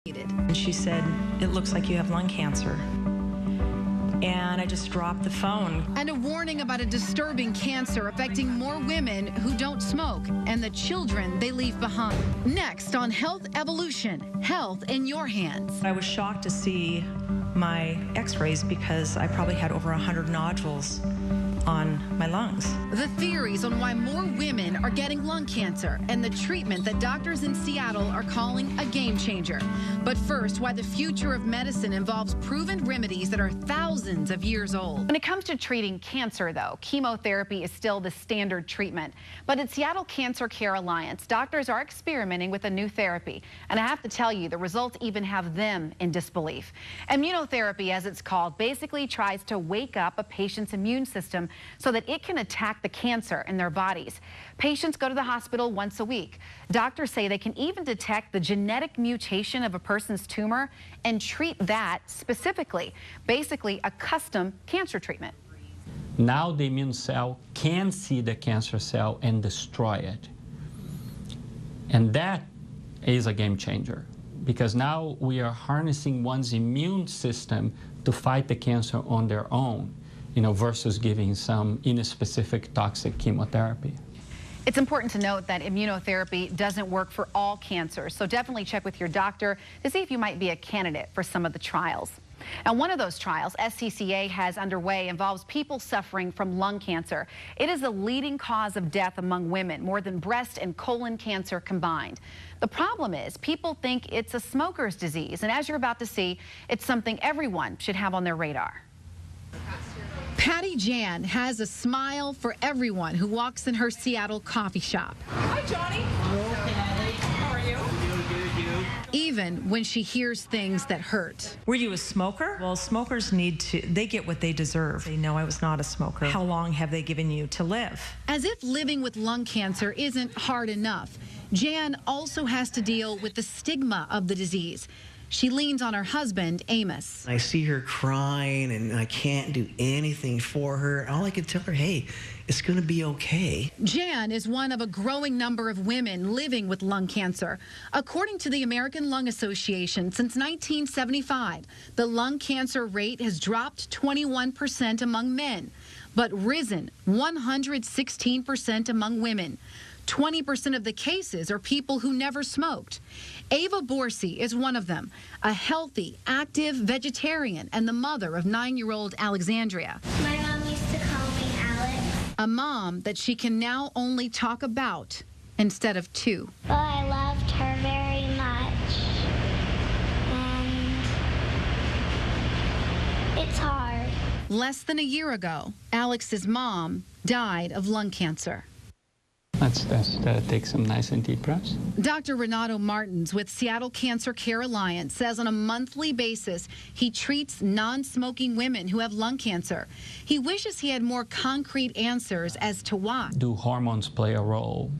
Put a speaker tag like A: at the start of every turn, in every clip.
A: And she said, "It looks like you have lung cancer." And I just dropped the phone.
B: And a warning about a disturbing cancer affecting more women who don't smoke and the children they leave behind. Next on Health Evolution, health in your hands.
A: I was shocked to see my x-rays because I probably had over 100 nodules on my lungs.
B: The theories on why more women are getting lung cancer and the treatment that doctors in Seattle are calling a game changer. But first, why the future of medicine involves proven remedies that are thousands of years old.
C: When it comes to treating cancer, though, chemotherapy is still the standard treatment. But at Seattle Cancer Care Alliance, doctors are experimenting with a new therapy. And I have to tell you, the results even have them in disbelief. Immunotherapy, as it's called, basically tries to wake up a patient's immune system so that it can attack the cancer in their bodies. Patients go to the hospital once a week. Doctors say they can even detect the genetic mutation of a person's tumor and treat that specifically, basically a custom cancer treatment.
D: Now the immune cell can see the cancer cell and destroy it. And that is a game changer, because now we are harnessing one's immune system to fight the cancer on their own, versus giving some inspecific toxic chemotherapy.
C: It's important to note that immunotherapy doesn't work for all cancers, so definitely check with your doctor to see if you might be a candidate for some of the trials. Now, one of those trials SCCA has underway involves people suffering from lung cancer. It is the leading cause of death among women, more than breast and colon cancer combined. The problem is people think it's a smoker's disease, and as you're about to see, it's something everyone should have on their radar.
B: Patty Jan has a smile for everyone who walks in her Seattle coffee shop.
A: Hi, Johnny. How are you?
B: Even when she hears things that hurt.
A: Were you a smoker? Well, smokers they get what they deserve. They know I was not a smoker. How long have they given you to live?
B: As if living with lung cancer isn't hard enough, Jan also has to deal with the stigma of the disease. She leans on her husband, Amos.
E: I see her crying and I can't do anything for her. All I can tell her, hey, it's going to be okay.
B: Jan is one of a growing number of women living with lung cancer. According to the American Lung Association, since 1975, the lung cancer rate has dropped 21% among men, but risen 116% among women. 20% of the cases are people who never smoked. Ava Borsey is one of them, a healthy, active vegetarian and the mother of 9-year-old Alexandria.
F: My mom used to call me Alex.
B: A mom that she can now only talk about instead of to.
F: Well, I loved her very much. And it's hard.
B: Less than a year ago, Alex's mom died of lung cancer.
D: Let's take some nice and deep breaths.
B: Dr. Renato Martins with Seattle Cancer Care Alliance says on a monthly basis he treats non-smoking women who have lung cancer. He wishes he had more concrete answers as to why.
D: Do hormones play a role?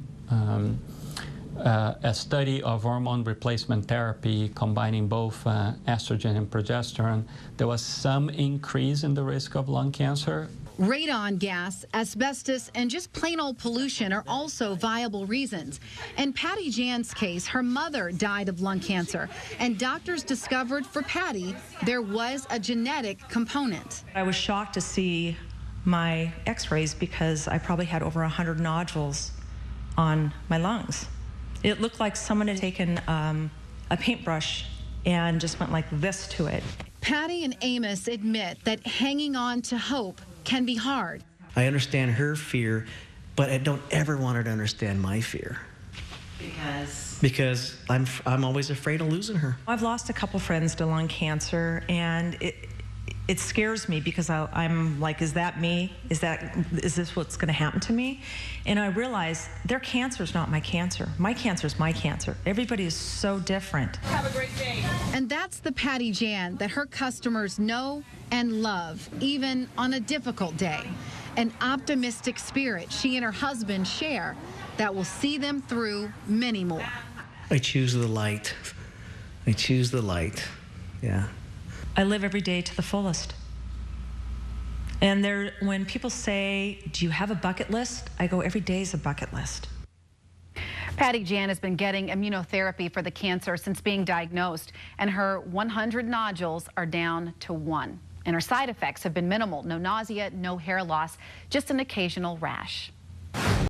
D: A study of hormone replacement therapy combining both estrogen and progesterone, there was some increase in the risk of lung cancer.
B: Radon gas, asbestos, and just plain old pollution are also viable reasons. In Patty Jan's case, her mother died of lung cancer, and doctors discovered for Patty there was a genetic component.
A: I was shocked to see my x-rays because I probably had over 100 nodules on my lungs. It looked like someone had taken a paintbrush and just went like this to it.
B: Patty and Amos admit that hanging on to hope can be hard.
E: I understand her fear, but I don't ever want her to understand my fear. Because I'm always afraid of losing her.
A: I've lost a couple friends to lung cancer, and it scares me because I'm like, is that me? Is this what's going to happen to me? And I realize their cancer is not my cancer. My cancer is my cancer. Everybody is so different.
G: Have a great day.
B: And that's the Patty Jan that her customers know and love, even on a difficult day. An optimistic spirit she and her husband share that will see them through many more.
E: I choose the light. I choose the light. Yeah.
A: I live every day to the fullest. And when people say, do you have a bucket list? I go, every day is a bucket list.
C: Patty Jan has been getting immunotherapy for the cancer since being diagnosed, and her 100 nodules are down to 1. And her side effects have been minimal. No nausea, no hair loss, just an occasional rash.